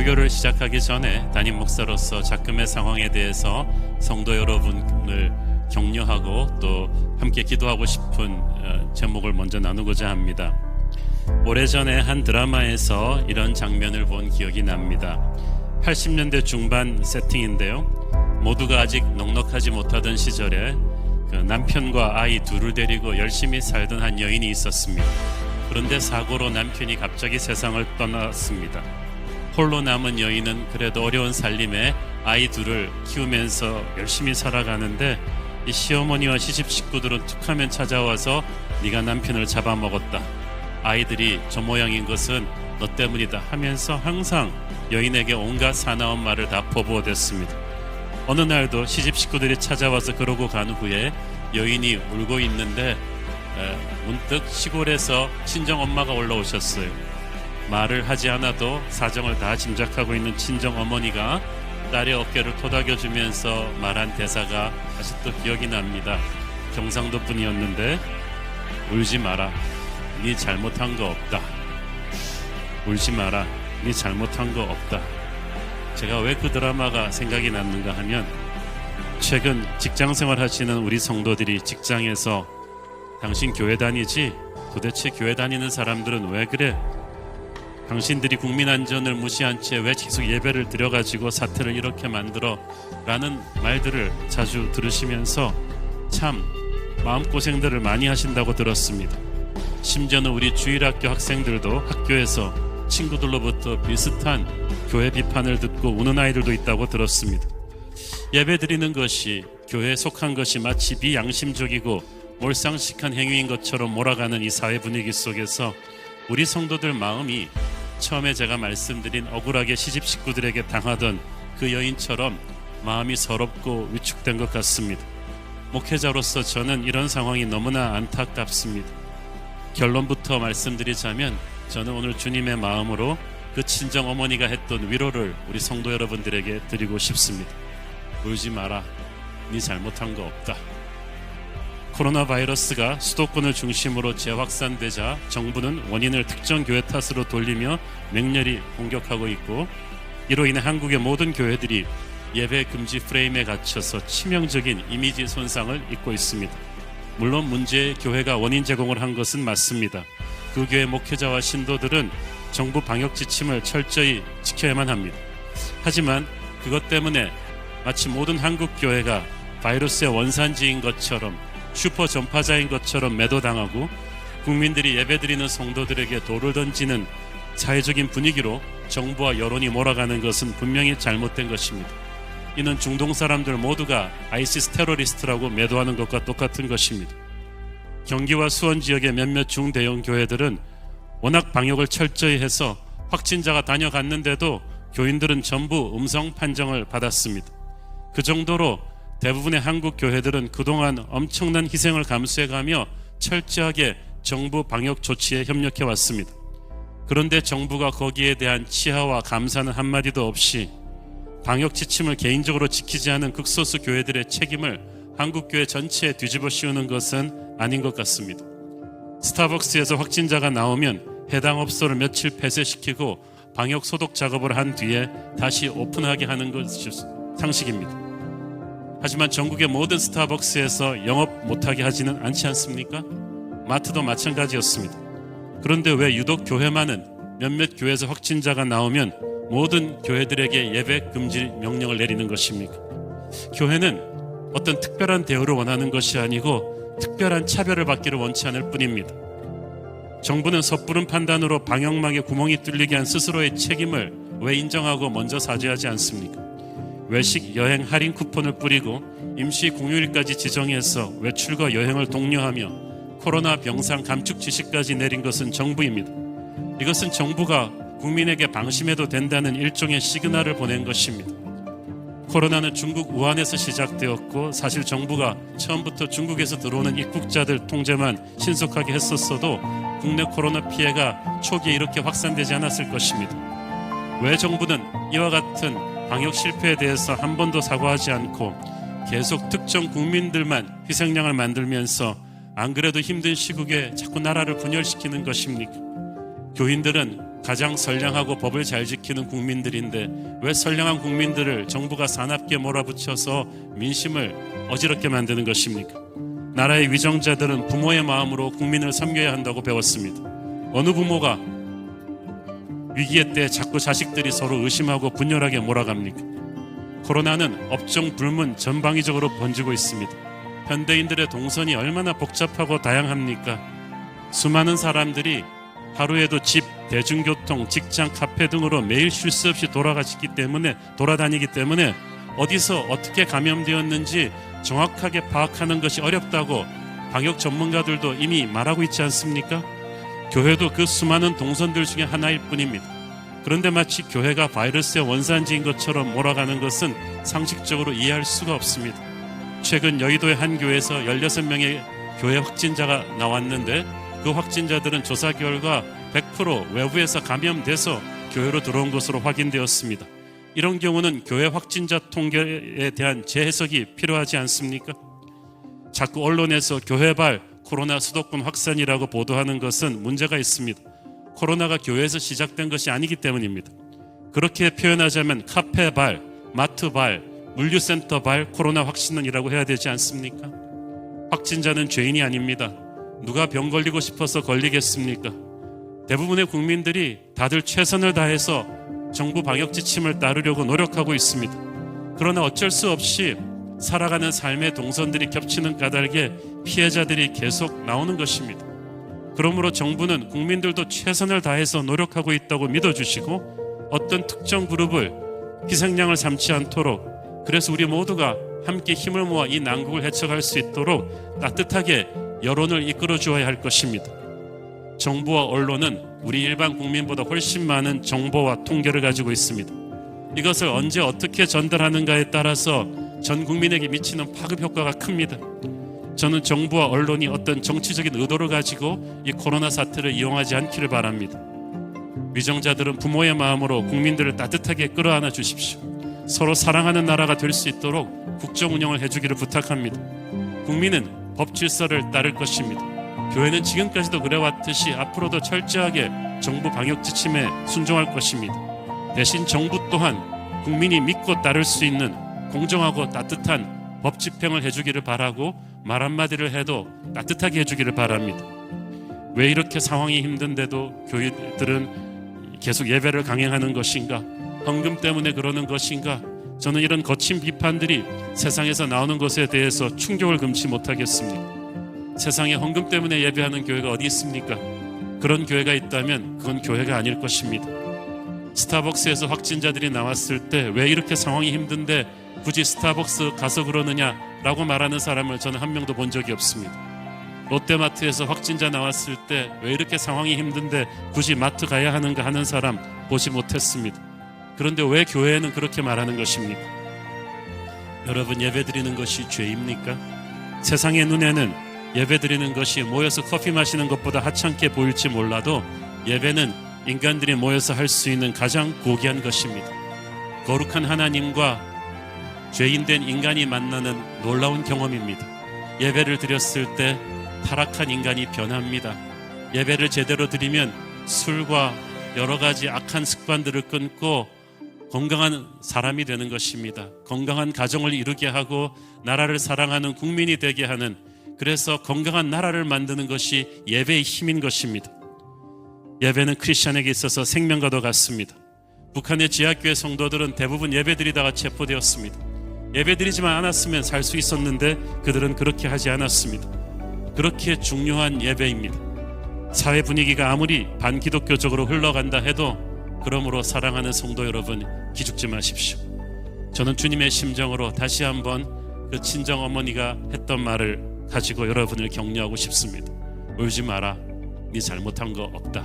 설교를 시작하기 전에 담임 목사로서 작금의 상황에 대해서 성도 여러분을 격려하고 또 함께 기도하고 싶은 제목을 먼저 나누고자 합니다. 오래전에 한 드라마에서 이런 장면을 본 기억이 납니다. 80년대 중반 세팅인데요. 모두가 아직 넉넉하지 못하던 시절에 그 남편과 아이 둘을 데리고 열심히 살던 한 여인이 있었습니다. 그런데 사고로 남편이 갑자기 세상을 떠났습니다. 홀로 남은 여인은 그래도 어려운 살림에 아이 둘을 키우면서 열심히 살아가는데 이 시어머니와 시집 식구들은 툭하면 찾아와서 네가 남편을 잡아먹었다, 아이들이 저 모양인 것은 너 때문이다 하면서 항상 여인에게 온갖 사나운 말을 다 퍼부어댔습니다. 어느 날도 시집 식구들이 찾아와서 그러고 간 후에 여인이 울고 있는데 문득 시골에서 친정 엄마가 올라오셨어요. 말을 하지 않아도 사정을 다 짐작하고 있는 친정 어머니가 딸의 어깨를 토닥여주면서 말한 대사가 아직도 기억이 납니다. 경상도 분이었는데 울지 마라, 네 잘못한 거 없다. 울지 마라, 네 잘못한 거 없다. 제가 왜 그 드라마가 생각이 났는가 하면 최근 직장생활 하시는 우리 성도들이 직장에서 당신 교회 다니지? 도대체 교회 다니는 사람들은 왜 그래? 당신들이 국민 안전을 무시한 채 왜 계속 예배를 드려가지고 사태를 이렇게 만들어? 라는 말들을 자주 들으시면서 참 마음고생들을 많이 하신다고 들었습니다. 심지어는 우리 주일학교 학생들도 학교에서 친구들로부터 비슷한 교회 비판을 듣고 우는 아이들도 있다고 들었습니다. 예배 드리는 것이 교회에 속한 것이 마치 비양심적이고 몰상식한 행위인 것처럼 몰아가는 이 사회 분위기 속에서 우리 성도들 마음이 처음에 제가 말씀드린 억울하게 시집 식구들에게 당하던 그 여인처럼 마음이 서럽고 위축된 것 같습니다. 목회자로서 저는 이런 상황이 너무나 안타깝습니다. 결론부터 말씀드리자면 저는 오늘 주님의 마음으로 그 친정 어머니가 했던 위로를 우리 성도 여러분들에게 드리고 싶습니다. 울지 마라, 네 잘못한 거 없다. 코로나 바이러스가 수도권을 중심으로 재확산되자 정부는 원인을 특정 교회 탓으로 돌리며 맹렬히 공격하고 있고, 이로 인해 한국의 모든 교회들이 예배 금지 프레임에 갇혀서 치명적인 이미지 손상을 입고 있습니다. 물론 문제의 교회가 원인 제공을 한 것은 맞습니다. 그 교회 목회자와 신도들은 정부 방역 지침을 철저히 지켜야만 합니다. 하지만 그것 때문에 마치 모든 한국 교회가 바이러스의 원산지인 것처럼, 슈퍼 전파자인 것처럼 매도당하고 국민들이 예배드리는 성도들에게 돌을 던지는 사회적인 분위기로 정부와 여론이 몰아가는 것은 분명히 잘못된 것입니다. 이는 중동 사람들 모두가 아이시스 테러리스트라고 매도하는 것과 똑같은 것입니다. 경기와 수원 지역의 몇몇 중대형 교회들은 워낙 방역을 철저히 해서 확진자가 다녀갔는데도 교인들은 전부 음성 판정을 받았습니다. 그 정도로 대부분의 한국 교회들은 그동안 엄청난 희생을 감수해가며 철저하게 정부 방역 조치에 협력해 왔습니다. 그런데 정부가 거기에 대한 치하와 감사는 한마디도 없이 방역 지침을 개인적으로 지키지 않은 극소수 교회들의 책임을 한국 교회 전체에 뒤집어 씌우는 것은 아닌 것 같습니다. 스타벅스에서 확진자가 나오면 해당 업소를 며칠 폐쇄시키고 방역 소독 작업을 한 뒤에 다시 오픈하게 하는 것이 상식입니다. 하지만 전국의 모든 스타벅스에서 영업 못하게 하지는 않지 않습니까? 마트도 마찬가지였습니다. 그런데 왜 유독 교회만은 몇몇 교회에서 확진자가 나오면 모든 교회들에게 예배 금지 명령을 내리는 것입니까? 교회는 어떤 특별한 대우를 원하는 것이 아니고 특별한 차별을 받기를 원치 않을 뿐입니다. 정부는 섣부른 판단으로 방역망에 구멍이 뚫리게 한 스스로의 책임을 왜 인정하고 먼저 사죄하지 않습니까? 외식 여행 할인 쿠폰을 뿌리고 임시 공휴일까지 지정해서 외출과 여행을 독려하며 코로나 병상 감축 지시까지 내린 것은 정부입니다. 이것은 정부가 국민에게 방심해도 된다는 일종의 시그널을 보낸 것입니다. 코로나는 중국 우한에서 시작되었고 사실 정부가 처음부터 중국에서 들어오는 입국자들 통제만 신속하게 했었어도 국내 코로나 피해가 초기에 이렇게 확산되지 않았을 것입니다. 왜 정부는 이와 같은 방역 실패에 대해서 한 번도 사과하지 않고 계속 특정 국민들만 희생양을 만들면서 안 그래도 힘든 시국에 자꾸 나라를 분열시키는 것입니까? 교인들은 가장 선량하고 법을 잘 지키는 국민들인데 왜 선량한 국민들을 정부가 사납게 몰아붙여서 민심을 어지럽게 만드는 것입니까? 나라의 위정자들은 부모의 마음으로 국민을 섬겨야 한다고 배웠습니다. 어느 부모가 위기의 때 자꾸 자식들이 서로 의심하고 분열하게 몰아갑니까? 코로나는 업종 불문 전방위적으로 번지고 있습니다. 현대인들의 동선이 얼마나 복잡하고 다양합니까? 수많은 사람들이 하루에도 집, 대중교통, 직장, 카페 등으로 매일 쉴 수 없이 돌아다니기 때문에 어디서 어떻게 감염되었는지 정확하게 파악하는 것이 어렵다고 방역 전문가들도 이미 말하고 있지 않습니까? 교회도 그 수많은 동선들 중에 하나일 뿐입니다. 그런데 마치 교회가 바이러스의 원산지인 것처럼 몰아가는 것은 상식적으로 이해할 수가 없습니다. 최근 여의도의 한 교회에서 16명의 교회 확진자가 나왔는데 그 확진자들은 조사 결과 100% 외부에서 감염돼서 교회로 들어온 것으로 확인되었습니다. 이런 경우는 교회 확진자 통계에 대한 재해석이 필요하지 않습니까? 자꾸 언론에서 교회발 코로나 수도권 확산이라고 보도하는 것은 문제가 있습니다. 코로나가 교회에서 시작된 것이 아니기 때문입니다. 그렇게 표현하자면 카페발, 마트발, 물류센터발 코로나 확진이라고 해야 되지 않습니까? 확진자는 죄인이 아닙니다. 누가 병 걸리고 싶어서 걸리겠습니까? 대부분의 국민들이 다들 최선을 다해서 정부 방역 지침을 따르려고 노력하고 있습니다. 그러나 어쩔 수 없이 살아가는 삶의 동선들이 겹치는 까닭에 피해자들이 계속 나오는 것입니다. 그러므로 정부는 국민들도 최선을 다해서 노력하고 있다고 믿어주시고 어떤 특정 그룹을 희생양을 삼지 않도록, 그래서 우리 모두가 함께 힘을 모아 이 난국을 헤쳐갈 수 있도록 따뜻하게 여론을 이끌어 주어야 할 것입니다. 정부와 언론은 우리 일반 국민보다 훨씬 많은 정보와 통계를 가지고 있습니다. 이것을 언제 어떻게 전달하는가에 따라서 전 국민에게 미치는 파급 효과가 큽니다. 저는 정부와 언론이 어떤 정치적인 의도를 가지고 이 코로나 사태를 이용하지 않기를 바랍니다. 위정자들은 부모의 마음으로 국민들을 따뜻하게 끌어안아 주십시오. 서로 사랑하는 나라가 될 수 있도록 국정 운영을 해주기를 부탁합니다. 국민은 법 질서를 따를 것입니다. 교회는 지금까지도 그래왔듯이 앞으로도 철저하게 정부 방역 지침에 순종할 것입니다. 대신 정부 또한 국민이 믿고 따를 수 있는 공정하고 따뜻한 법 집행을 해주기를 바라고 말 한마디를 해도 따뜻하게 해주기를 바랍니다. 왜 이렇게 상황이 힘든데도 교회들은 계속 예배를 강행하는 것인가? 헌금 때문에 그러는 것인가? 저는 이런 거친 비판들이 세상에서 나오는 것에 대해서 충격을 금치 못하겠습니다. 세상에 헌금 때문에 예배하는 교회가 어디 있습니까? 그런 교회가 있다면 그건 교회가 아닐 것입니다. 스타벅스에서 확진자들이 나왔을 때 왜 이렇게 상황이 힘든데 굳이 스타벅스 가서 그러느냐라고 말하는 사람을 저는 한 명도 본 적이 없습니다. 롯데마트에서 확진자 나왔을 때 왜 이렇게 상황이 힘든데 굳이 마트 가야 하는가 하는 사람 보지 못했습니다. 그런데 왜 교회는 그렇게 말하는 것입니까? 여러분, 예배드리는 것이 죄입니까? 세상의 눈에는 예배드리는 것이 모여서 커피 마시는 것보다 하찮게 보일지 몰라도 예배는 인간들이 모여서 할 수 있는 가장 고귀한 것입니다. 거룩한 하나님과 죄인된 인간이 만나는 놀라운 경험입니다. 예배를 드렸을 때 타락한 인간이 변합니다. 예배를 제대로 드리면 술과 여러 가지 악한 습관들을 끊고 건강한 사람이 되는 것입니다. 건강한 가정을 이루게 하고 나라를 사랑하는 국민이 되게 하는, 그래서 건강한 나라를 만드는 것이 예배의 힘인 것입니다. 예배는 크리스찬에게 있어서 생명과도 같습니다. 북한의 지하교회 성도들은 대부분 예배드리다가 체포되었습니다. 예배드리지만 않았으면 살 수 있었는데 그들은 그렇게 하지 않았습니다. 그렇게 중요한 예배입니다. 사회 분위기가 아무리 반기독교적으로 흘러간다 해도 그러므로 사랑하는 성도 여러분, 기죽지 마십시오. 저는 주님의 심정으로 다시 한번 그 친정 어머니가 했던 말을 가지고 여러분을 격려하고 싶습니다. 울지 마라. 네 잘못한 거 없다.